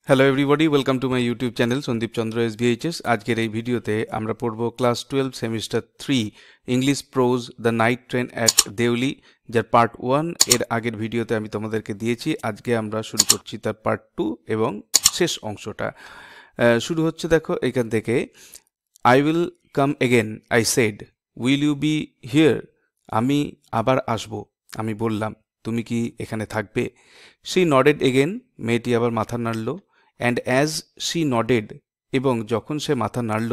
Hello everybody, welcome to my YouTube channel Sandip Chandra SVHS. আজকের এই ভিডিওতে আমরা পড়ব class 12 semester 3 English prose the night train at Deoli, যার পার্ট 1 এর আগের ভিডিওতে আমি তোমাদেরকে দিয়েছি। আজকে আমরা শুরু করছি তার পার্ট 2 এবং শেষ অংশটা। শুরু হচ্ছে দেখো এখান থেকে, I will come again, I said, will you be here, আমি আবার আসবো, আমি বললাম, তুমি কি এখানে থাকবে? শি নডেড এগেন, মেয়েটি আবার মাথা নাড়ল। অ্যান্ড অ্যাজ শি নডেড, এবং যখন সে মাথা নাড়ল,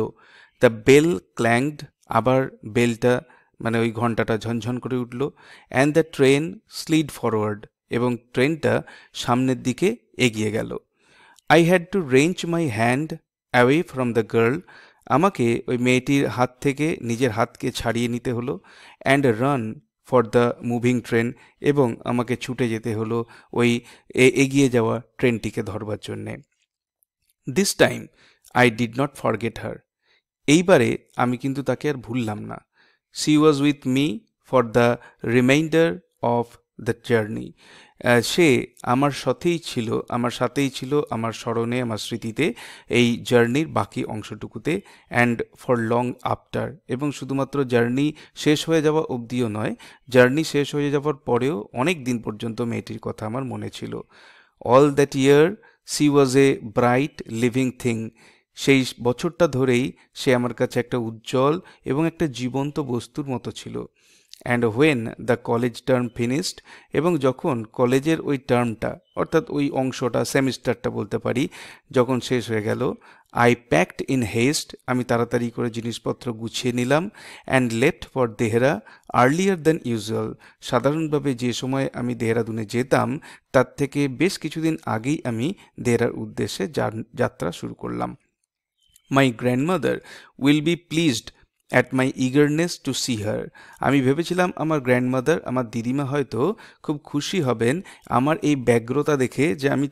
দ্য বেল ক্ল্যাংড, আবার বেলটা মানে ওই ঘন্টাটা ঝনঝন করে উঠল। And the train slid forward, এবং ট্রেনটা সামনের দিকে এগিয়ে গেল। I had to wrench my hand away from the girl, আমাকে ওই মেয়েটির হাত থেকে নিজের হাতকে ছাড়িয়ে নিতে হলো। And run for the moving train, এবং আমাকে ছুটে যেতে হলো ওই এগিয়ে যাওয়া ট্রেনটিকে ধরবার জন্যে। This time I did not forget her, এইবারে আমি কিন্তু তাকে আর ভুললাম না। She was with me for the reminder of the journey, সে আমার সাথেই ছিল আমার স্মরণে, আমার স্মৃতিতে, এই জার্নির বাকি অংশটুকুতে। অ্যান্ড ফর লং আফটার, এবং শুধুমাত্র জার্নি শেষ হয়ে যাওয়া অবধিও নয়, জার্নি শেষ হয়ে যাওয়ার পরেও অনেক দিন পর্যন্ত মেয়েটির কথা আমার মনে ছিল। All that year she was a bright living thing, সেই বছরটা ধরেই সে আমার কাছে একটা উজ্জ্বল এবং একটা জীবন্ত বস্তুর মতো ছিল। And when the college term finished, এবং যখন কলেজের ওই টার্মটা, অর্থাৎ ওই অংশটা, সেমিস্টারটা বলতে পারি, যখন শেষ হয়ে গেল, আই প্যাকড ইন হেস্ট, আমি তাড়াতাড়ি করে জিনিসপত্র গুছিয়ে নিলাম। And left for Dehra earlier than usual, সাধারণভাবে যে সময় আমি দেহরাদুনে যেতাম তার থেকে বেশ কিছুদিন আগেই আমি দেহরার উদ্দেশ্যে যাত্রা শুরু করলাম। My grandmother will be pleased at my eagerness to see her, আমি ভেবেছিলাম আমার গ্র্যান্ডমাদার, আমার দিদিমা হয়তো খুব খুশি হবেন আমার এই ব্যগ্রতা দেখে, যে আমি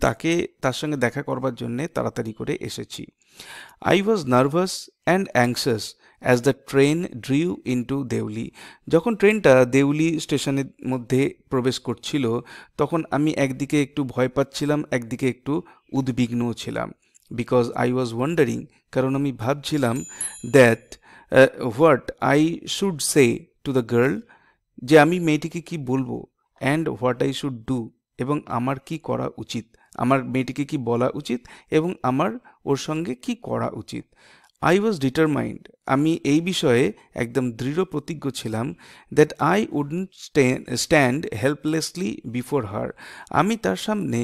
তার সঙ্গে দেখা করবার জন্যে তাড়াতাড়ি করে এসেছি। I was nervous and anxious as the train drew into Deoli, যখন ট্রেনটা দেউলি স্টেশনের মধ্যে প্রবেশ করছিল তখন আমি একদিকে একটু ভয় পাচ্ছিলাম, একদিকে একটু উদ্বিগ্নও ছিলাম। বিকজ আই ওয়াজ ওয়ান্ডারিং, কারণ আমি ভাবছিলাম, that what I should say to the girl, যে আমি মেয়েটিকে কি বলবো। And what I should do, এবং আমার কি করা উচিত, আমার মেয়েটিকে কি বলা উচিত এবং আমার ওর সঙ্গে কি করা উচিত। আই ওয়াজ ডিটারমাইন্ড, আমি এই বিষয়ে একদম দৃঢ় প্রতিজ্ঞ ছিলাম, that I wouldn't stand helplessly before her, আমি তার সামনে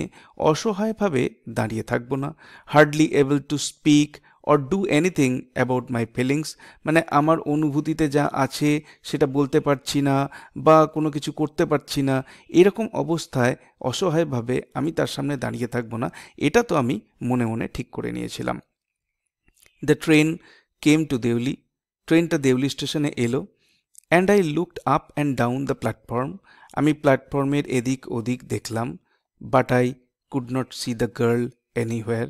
অসহায়ভাবে দাঁড়িয়ে থাকবো না। Hardly able to speak or do anything about my feelings, মানে আমার অনুভূতিতে যা আছে সেটা বলতে পারছি না বা কোনো কিছু করতে পারছি না, এরকম অবস্থায় অসহায়ভাবে আমি তার সামনে দাঁড়িয়ে থাকবো না, এটা তো আমি মনে মনে ঠিক করে নিয়েছিলাম। The train came to Deoli, ট্রেনটা দেউলি স্টেশনে এলো। And I looked up and down the platform, আমি প্ল্যাটফর্মের এদিক ওদিক দেখলাম। But I could not see the girl anywhere,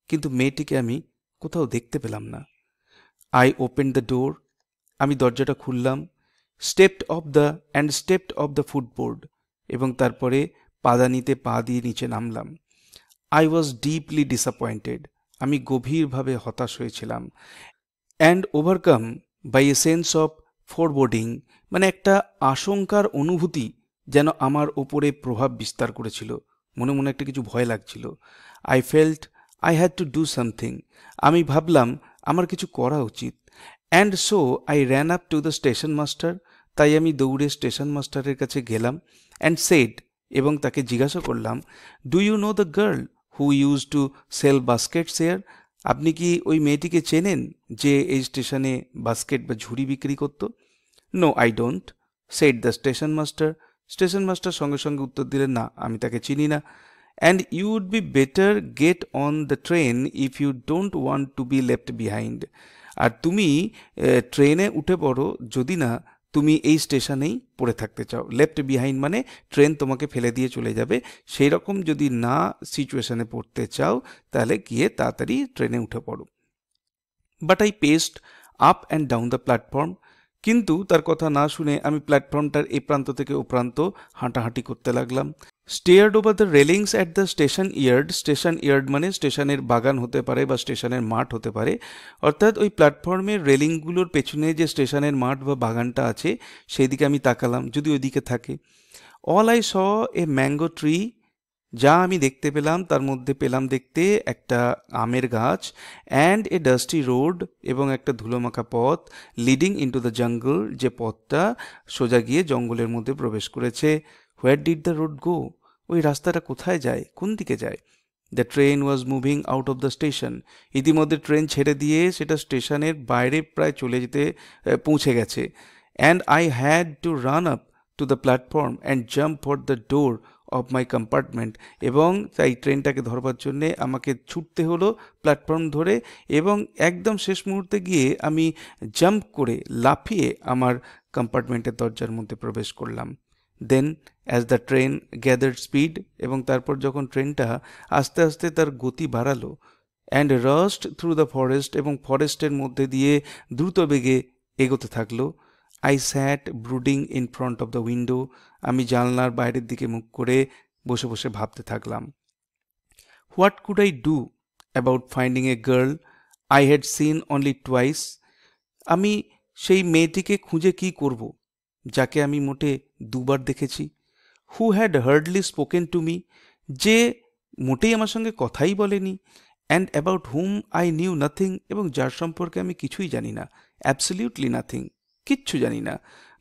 কিন্তু মেয়েটিকে আমি কোথাও দেখতে পেলাম না। আই ওপেন দ্য ডোর, আমি দরজাটা খুললাম। স্টেপড অফ দ্য ফুটবোর্ড, এবং তারপরে পাদানিতে পা দিয়ে নিচে নামলাম। আই ওয়াজ ডিপলি ডিসঅ্যাপয়েন্টেড, আমি গভীরভাবে হতাশ হয়েছিলাম। And overcome by a sense of foreboding, মানে একটা আশঙ্কার অনুভূতি যেন আমার ওপরে প্রভাব বিস্তার করেছিল, মনে মনে একটা কিছু ভয় লাগছিল। I felt I had to do something, আমি ভাবলাম আমার কিছু করা উচিত। And so I ran up to the station master, তাই আমি দৌড়ে স্টেশন মাস্টারের কাছে গেলাম। অ্যান্ড সেড, এবং তাকে জিজ্ঞাসা করলাম, do you know the girl who use to sell baskets here, আপনি কি ওই মেয়েটিকে চেনেন যে এই স্টেশনে বাস্কেট বা ঝুড়ি বিক্রি করত? No I don't, said the station master, station master সঙ্গে সঙ্গে উত্তর দিলেন, না আমি তাকে চিনি না। And you would be better get on the train if you don't want to be left behind, আর তুমি ট্রেনে উঠে পড়ো যদি না তুমি এই স্টেশনেই পড়ে থাকতে চাও। লেফট বিহাইন্ড মানে ট্রেন তোমাকে ফেলে দিয়ে চলে যাবে, সেই রকম যদি না সিচুয়েশনে পড়তে চাও তাহলে গিয়ে তাড়াতাড়ি ট্রেনে উঠে পড়ো। But I paced up and down the platform, কিন্তু তার কথা না শুনে আমি প্ল্যাটফর্মটার এ প্রান্ত থেকে ও প্রান্ত হাঁটাহাঁটি করতে লাগলাম। Stared over the railings at the station yard. Station yard মানে স্টেশনের বাগান হতে পারে বা স্টেশনের মাঠ হতে পারে, অর্থাৎ ওই প্ল্যাটফর্মের রেলিংগুলোর পেছনে যে স্টেশনের মাঠ বা বাগানটা আছে সেই দিকে আমি তাকালাম, যদি ওইদিকে থাকে। All I saw a mango tree, যা আমি দেখতে পেলাম তার মধ্যে পেলাম দেখতে একটা আমের গাছ, অ্যান্ড এ ডাস্টি রোড, এবং একটা ধুলোমাখা পথ, লিডিং ইনটু দ্য জঙ্গল, যে পথটা সোজা গিয়ে জঙ্গলের মধ্যে প্রবেশ করেছে। Where did the road go, ওই রাস্তাটা কোথায় যায়, কোন দিকে যায়? The train was moving out of the station, ইতিমধ্যে ট্রেন ছেড়ে দিয়ে সেটা স্টেশনের বাইরে প্রায় চলে যেতে পৌঁছে গেছে। And I had to run up to the platform and jump for the door of my compartment, এবং তাই ট্রেনটাকে ধরবার জন্যে আমাকে ছুটতে হলো প্ল্যাটফর্ম ধরে, এবং একদম শেষ মুহূর্তে গিয়ে আমি জাম্প করে লাফিয়ে আমার কম্পার্টমেন্টের দরজার মধ্যে প্রবেশ করলাম। Then as the train gathered speed, এবং তারপর যখন ট্রেনটা আস্তে আস্তে তার গতি বাড়ালো, and rushed through the forest, এবং ফরেস্টের মধ্যে দিয়ে দ্রুত বেগে এগোতে থাকলো। I sat brooding in front of the window, আমি জানলার বাইরের দিকে মুখ করে বসে বসে ভাবতে থাকলাম। What could I do about finding a girl I had seen only twice, আমি সেই মেয়েটিকে খুঁজে কি করব যাকে আমি মোটে দুবার দেখেছি। Who had hardly spoken to me, যে মোটেই আমার সঙ্গে কথাই বলেনি। And about hmm I knew nothing, এবং যার সম্পর্কে আমি কিছুই জানি না, অ্যাবসলিউটলি নাথিং, কিচ্ছু জানি না।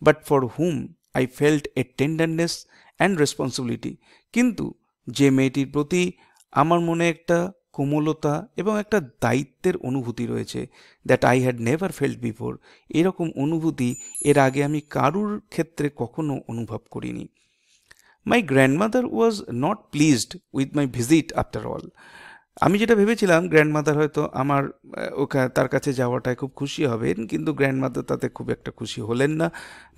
But for hmm I felt a tenderness and responsibility, কিন্তু যে মেয়েটির প্রতি আমার মনে একটা কোমলতা এবং একটা দায়িত্বের অনুভূতি রয়েছে, that I had never felt before, এরকম অনুভূতি এর আগে আমি কারুর ক্ষেত্রে কখনো অনুভব করিনি। My grandmother was not pleased with my visit after all, আমি যেটা ভেবেছিলাম গ্র্যান্ডমাদার হয়তো আমার তার কাছে যাওয়াটায় খুব খুশি হবেন, কিন্তু গ্র্যান্ডমাদার তাতে খুব একটা খুশি হলেন না।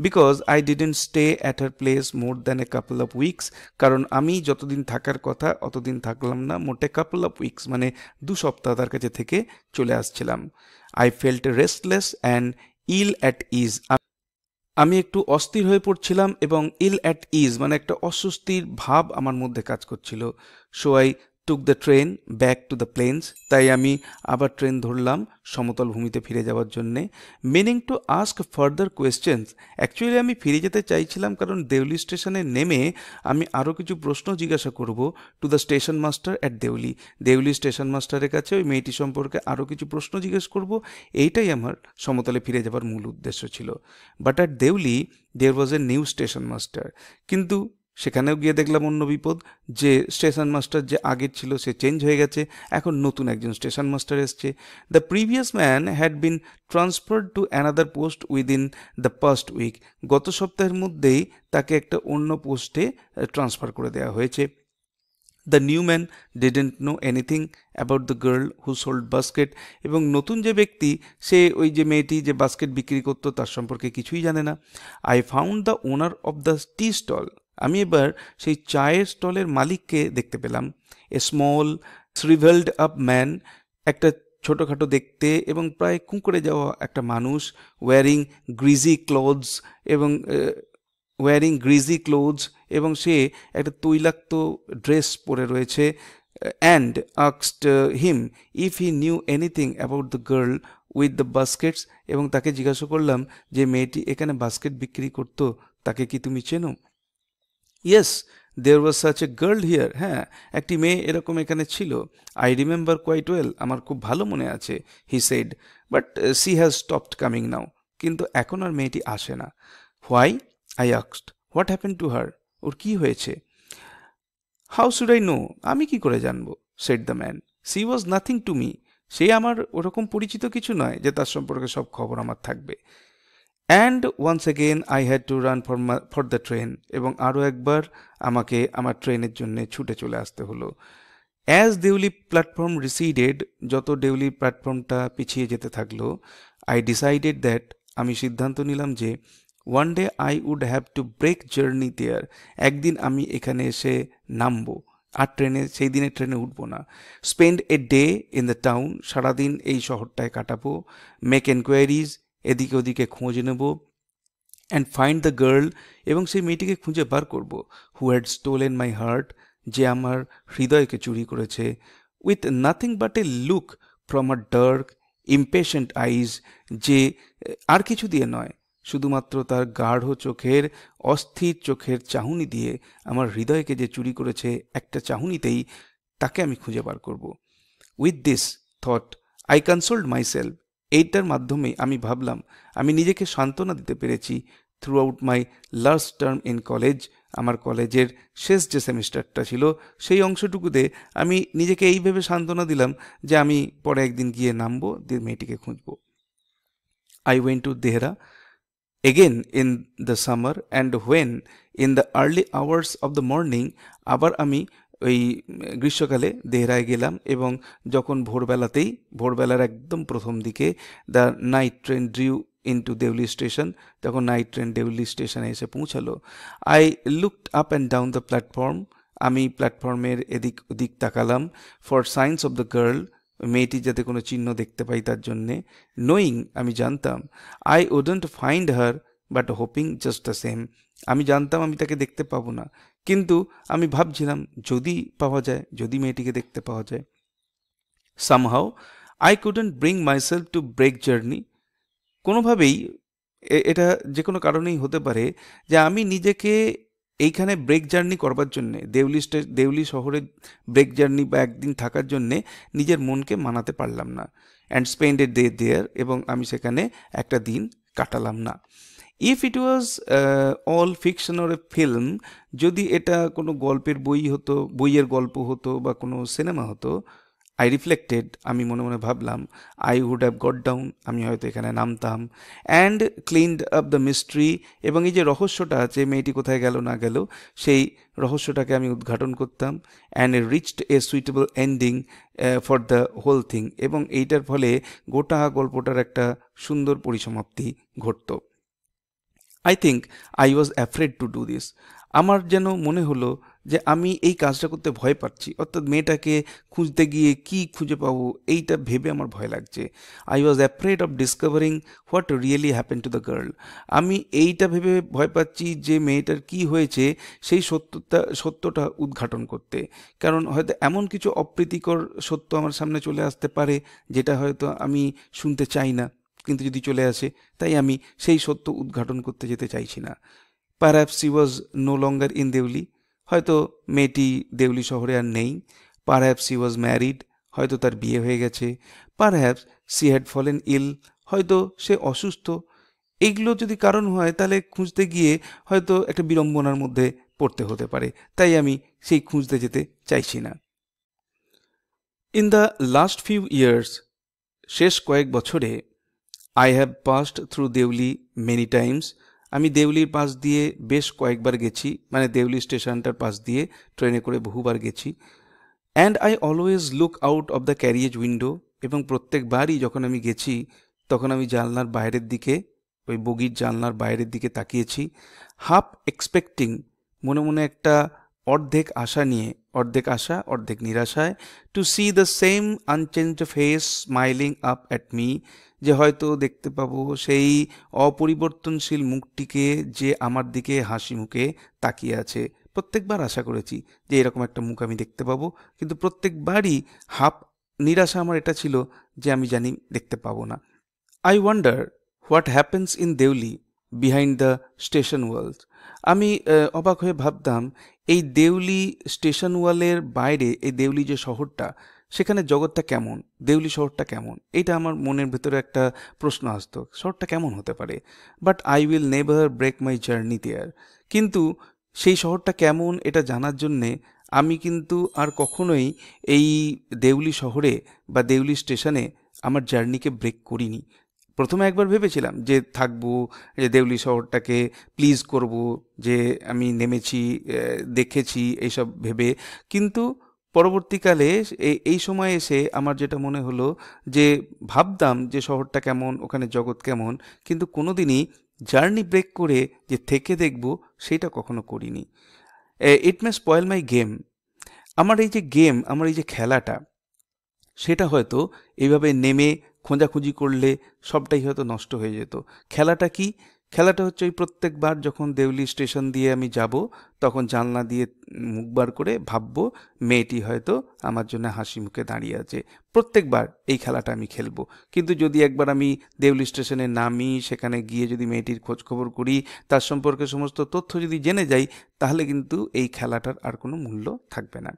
Because I didn't stay at her place more than a couple of weeks, কারণ আমি যতদিন থাকার কথা অতদিন থাকলাম না, মোটে কাপল অফ উইকস মানে 2 সপ্তাহ তার কাছে থেকে চলে আসছিলাম। I felt restless and ill at ease, আমি একটু অস্থির হয়ে পড়ছিলাম, এবং ইল অ্যাট ইজ মানে একটা অস্বস্তির ভাব আমার মধ্যে কাজ করছিল। So I took the train back to the plains, তাই আমি আবার ট্রেন ধরলাম সমতল ভূমিতে ফিরে যাওয়ার জন্যে। Meaning to ask further questions, actually আমি ফিরে যেতে চাইছিলাম কারণ দেউলি স্টেশনে নেমে আমি আরও কিছু প্রশ্ন জিজ্ঞাসা করব to the station master at Deoli, Deoli station মাস্টারের কাছে ওই মেয়েটি সম্পর্কে আরও কিছু প্রশ্ন জিজ্ঞেস করব, এইটাই আমার সমতলে ফিরে যাবার মূল উদ্দেশ্য ছিল। But at Deoli there was a new station master, কিন্তু সেখানেও গিয়ে দেখলাম অন্য বিপদ, যে স্টেশন মাস্টার যে আগের ছিল সে চেঞ্জ হয়ে গেছে, এখন নতুন একজন স্টেশন মাস্টার এসছে। The previous man had been transferred to another post within the past week, গত সপ্তাহের মধ্যেই তাকে একটা অন্য পোস্টে ট্রান্সফার করে দেওয়া হয়েছে। The new man didn't know anything about the girl who sold basket, এবং নতুন যে ব্যক্তি সে ওই যে মেয়েটি যে বাস্কেট বিক্রি করতো তার সম্পর্কে কিছুই জানে না। I found the owner of the tea stall, আমি এবার সেই চায়ের স্টলের মালিককে দেখতে পেলাম। A small shrivelled up man, একটা ছোটোখাটো দেখতে এবং প্রায় কুঁকড়ে যাওয়া একটা মানুষ, ওয়ারিং গ্রিজি ক্লোথস, এবং এবং সে একটা তৈলাক্ত ড্রেস পরে রয়েছে। And asked him if he knew anything about the girl with the baskets, এবং তাকে জিজ্ঞাসা করলাম যে মেয়েটি এখানে বাস্কেট বিক্রি করতো তাকে কি তুমি চেনো? Yes there was such a girl here, হ্যাঁ একটি মেয়ে এরকম এখানে ছিল। আই রিমেম্বার কোয়াইট ওয়েল, আমার খুব ভালো মনে আছে। He said, but she has stopped coming now, কিন্তু এখন আর মেয়েটি আসে না। Why? I asked. What happen to her, ওর কি হয়েছে? হাউ শুড আই নো, আমি কি করে জানবো? Said the man, she was nothing to me, সে আমার ওরকম পরিচিত কিছু নয় যে তার সম্পর্কে সব খবর আমার থাকবে। And once again I had to run for the train, এবং আরও একবার আমাকে আমার ট্রেনের জন্য ছুটে চলে আসতে হলো। অ্যাজ দেউলি প্ল্যাটফর্ম রিসিডেড, যত দেউলি প্ল্যাটফর্মটা পিছিয়ে যেতে থাকলো, আই ডিসাইডেড দ্যাট, আমি সিদ্ধান্ত নিলাম যে one day I would have to break journey there, একদিন আমি এখানে এসে নামবো, আর সেই দিনের ট্রেনে উঠবো না। Spend a day in the town, সারাদিন এই শহরটায় কাটাবো। মেক এনকোয়ারিজ, এদিকে ওদিকে খোঁজ নেব। অ্যান্ড ফাইন্ড দ্য গার্ল, এবং সেই মেয়েটিকে খুঁজে বার করব, who had stolen my heart, যে আমার হৃদয়কে চুরি করেছে, with nothing but a look from a dark impatient eyes, যে আর কিছু দিয়ে নয়, শুধুমাত্র তার গাঢ় চোখের, অস্থির চোখের চাহনি দিয়ে আমার হৃদয়কে যে চুরি করেছে একটা চাহনিতেই, তাকে আমি খুঁজে বার করব। With this thought I কনসোল্ড myself, এইটার মাধ্যমে আমি ভাবলাম, আমি নিজেকে সান্ত্বনা দিতে পেরেছি through out my last term in college, আমার কলেজের শেষ যে সেমিস্টারটা ছিল সেই অংশটুকুতে আমি নিজেকে এই ভেবে সান্ত্বনা দিলাম যে আমি পরে একদিন গিয়ে নামবো, দিয়ে মেয়েটিকে খুঁজবো। I went to Dehra again in the summer, and when in the early hours of the morning, আবার আমি ওই গ্রীষ্মকালে দেহরায় গেলাম, এবং যখন ভোরবেলার একদম প্রথম দিকে the night train drew into Deoli station, যখন নাইট ট্রেন দেউলি স্টেশনে এসে পৌঁছালো, I looked up and down the platform, আমি প্ল্যাটফর্মের এদিক ওদিক তাকালাম, for signs of the girl, মেয়েটি যাতে কোনো চিহ্ন দেখতে পাই তার জন্যে, নোয়িং, আমি জানতাম, I wouldn't find her but hoping just the same, আমি জানতাম আমি তাকে দেখতে পাবো না, কিন্তু আমি ভাবছিলাম যদি পাওয়া যায়, যদি মেয়েটিকে দেখতে পাওয়া যায়। Somehow I couldn't bring myself to break journey, কোনোভাবেই, এটা যে কোনো কারণেই হতে পারে যে আমি নিজেকে এইখানে ব্রেক জার্নি করবার জন্যে, দেউলি শহরে ব্রেক জার্নি বা একদিন থাকার জন্যে নিজের মনকে মানাতে পারলাম না। And spend a day there, এবং আমি সেখানে একটা দিন কাটালাম না। If it was all fiction or a film, যদি এটা কোনো গল্পের বই হতো, বইয়ের গল্প হতো বা কোনো সিনেমা হতো, আই রিফ্লেক্টেড, আমি মনে মনে ভাবলাম, I would have got down, আমি হয়তো এখানে নামতাম, and cleaned up the mystery, এবং এই যে রহস্যটা আছে, মেয়েটি কোথায় গেল না গেল, সেই রহস্যটাকে আমি উদ্ঘাটন করতাম, and reached a suitable ending for the whole thing, এবং এইটার ফলে গোটা গল্পটার একটা সুন্দর পরিসমাপ্তি ঘটত। I think I was afraid to do this, আমার যেন মনে হলো যে আমি এই কাজটা করতে ভয় পাচ্ছি, অর্থাৎ মেয়েটাকে খুঁজতে গিয়ে কি খুঁজে পাবো এইটা ভেবে আমার ভয় লাগছে। I was afraid of discovering what really happen to the girl, আমি এইটা ভেবে ভয় পাচ্ছি যে মেয়েটার কি হয়েছে সেই সত্যটা উদ্ঘাটন করতে, কারণ হয়তো এমন কিছু অপ্রীতিকর সত্য আমার সামনে চলে আসতে পারে যেটা হয়তো আমি শুনতে চাই না, কিন্তু যদি চলে আসে তাই আমি সেই সত্য উদ্ঘাটন করতে যেতে চাইছি না। Perhaps she was no longer in Deoli, হয়তো মেয়েটি দেউলি শহরে আর নেই। পারহ্যাপস শি ওয়াজ ম্যারিড, হয়তো তার বিয়ে হয়ে গেছে। পারহ্যাপস শি হ্যাড ফলেন ইল, হয়তো সে অসুস্থ। এইগুলো যদি কারণ হয় তাহলে খুঁজতে গিয়ে হয়তো একটা বিড়ম্বনার মধ্যে পড়তে হতে পারে, তাই আমি সেই খুঁজতে যেতে চাইছি না। In the last few years, শেষ কয়েক বছরে, I have passed through Deoli many times, আমি দেউলির পাশ দিয়ে বেশ কয়েকবার গেছি, মানে দেউলি স্টেশনটার পাশ দিয়ে ট্রেনে করে বহুবার গেছি। And I always look out of the carriage window, এবং প্রত্যেকবারই যখন আমি গেছি তখন আমি জানলার বাইরের দিকে, ওই বগির জানলার বাইরের দিকে তাকিয়েছি, হাফ এক্সপেক্টিং, মনে মনে একটা অর্ধেক আশা নিয়ে, অর্ধেক আশা অর্ধেক নিরাশায়, to see the same unchanged face smiling up at me, যে হয়তো দেখতে পাবো সেই অপরিবর্তনশীল মুখটিকে যে আমার দিকে হাসি মুখে তাকিয়ে আছে। প্রত্যেকবার আশা করেছি যে এরকম একটা মুখ আমি দেখতে পাবো, কিন্তু প্রত্যেকবারই হাফ নিরাশা আমার এটা ছিল যে আমি জানি দেখতে পাবো না। I wonder what happens in Deoli behind the station walls, আমি অবাক হয়ে ভাবতাম এই দেউলি স্টেশন ওয়ালের বাইরে, এই দেউলি যে শহরটা, সেখানে জগৎটা কেমন, দেউলি শহরটা কেমন, এইটা আমার মনের ভেতরে একটা প্রশ্ন আসতো, শহরটা কেমন হতে পারে। But I will never break my journey there, কিন্তু সেই শহরটা কেমন এটা জানার জন্যে আমি কিন্তু আর কখনোই এই দেউলি শহরে বা দেউলি স্টেশনে আমার জার্নিকে ব্রেক করিনি। প্রথমে একবার ভেবেছিলাম যে থাকবো, যে দেউলি শহরটাকে প্লিজ করব, যে আমি নেমেছি, দেখেছি এইসব ভেবে, কিন্তু পরবর্তীকালে এই সময় এসে আমার যেটা মনে হলো যে ভাবতাম যে শহরটা কেমন, ওখানে জগৎ কেমন, কিন্তু কোনোদিনই জার্নি ব্রেক করে যে থেকে দেখব সেটা কখনো করিনি। ইট মে স্পয়েল মাই গেম, আমার এই যে গেম, আমার এই যে খেলাটা, সেটা হয়তো এইভাবে নেমে খোঁজাখুঁজি করলে সবটাই হয়তো নষ্ট হয়ে যেত। খেলাটা কি? খেলাটা হচ্ছে ওই প্রত্যেকবার যখন দেউলি স্টেশন দিয়ে আমি যাব তখন জানলা দিয়ে মুখ বার করে ভাববো মেয়েটি হয়তো আমার জন্য হাসি মুখে দাঁড়িয়ে আছে। প্রত্যেকবার এই খেলাটা আমি খেলবো। কিন্তু যদি একবার আমি দেউলি স্টেশনে নামি, সেখানে গিয়ে যদি মেয়েটির খোঁজ খবর করি, তার সম্পর্কে সমস্ত তথ্য যদি জেনে যাই, তাহলে কিন্তু এই খেলাটার আর কোনো মূল্য থাকবে না।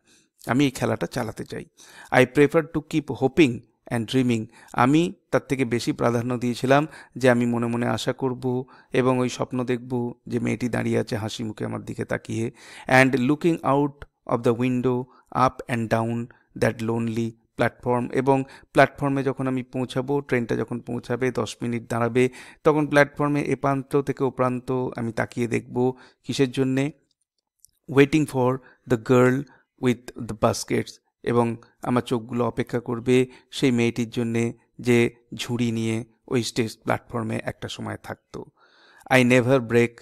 আমি এই খেলাটা চালাতে চাই। I prefer to keep hoping and dreaming. আমি তার থেকে বেশি প্রাধান্য দিয়েছিলাম যে আমি মনে মনে আশা করব এবং ওই স্বপ্ন দেখব যে মেয়েটি দাঁড়িয়ে আছে হাসি মুখে আমার দিকে তাকিয়ে, and looking out of the window up and down that lonely platform. এবং প্ল্যাটফর্মে যখন আমি পৌঁছাবো, ট্রেনটা যখন পৌঁছাবে 10 মিনিট দাঁড়াবে, তখন প্ল্যাটফর্মে এ প্রান্ত থেকে ও প্রান্ত আমি তাকিয়ে দেখব। কিসের জন্যে? Waiting for the girl with the baskets. এবং আমার চোখগুলো অপেক্ষা করবে সেই মেয়েটির জন্যে যে ঝুড়ি নিয়ে ওই স্টেজ প্ল্যাটফর্মে একটা সময় থাকতো। I never break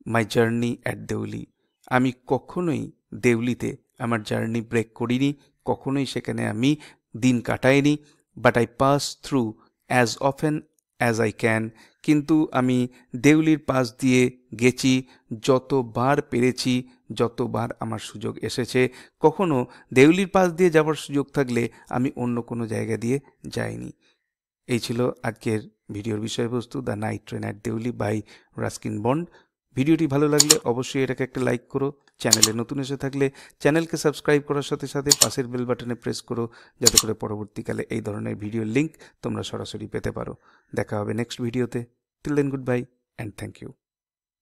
my journey at Deoli. আমি কখনোই দেউলিতে আমার জার্নি ব্রেক করিনি, কখনোই সেখানে আমি দিন কাটাইনি। But I pass through as often as I can. কিন্তু আমি দেউলির পাশ দিয়ে গেছি যতবার পেরেছি, যতবার আমার সুযোগ এসেছে। কখনো দেউলির পাশ দিয়ে যাওয়ার সুযোগ থাকলে আমি অন্য কোনো জায়গা দিয়ে যাইনি। এই ছিল আজকের ভিডিওর বিষয়বস্তু, the night train at Deoli by Ruskin Bond. ভিডিওটি ভালো লাগলে অবশ্যই এটাকে একটা লাইক করো। চ্যানেলে নতুন এসে থাকলে চ্যানেলকে সাবস্ক্রাইব করার সাথে সাথে পাশের বেল বাটনে প্রেস করো, যাতে করে পরবর্তীকালে এই ধরনের ভিডিওর লিঙ্ক তোমরা সরাসরি পেতে পারো। দেখা হবে নেক্সট ভিডিওতে। Till then, goodbye and thank you.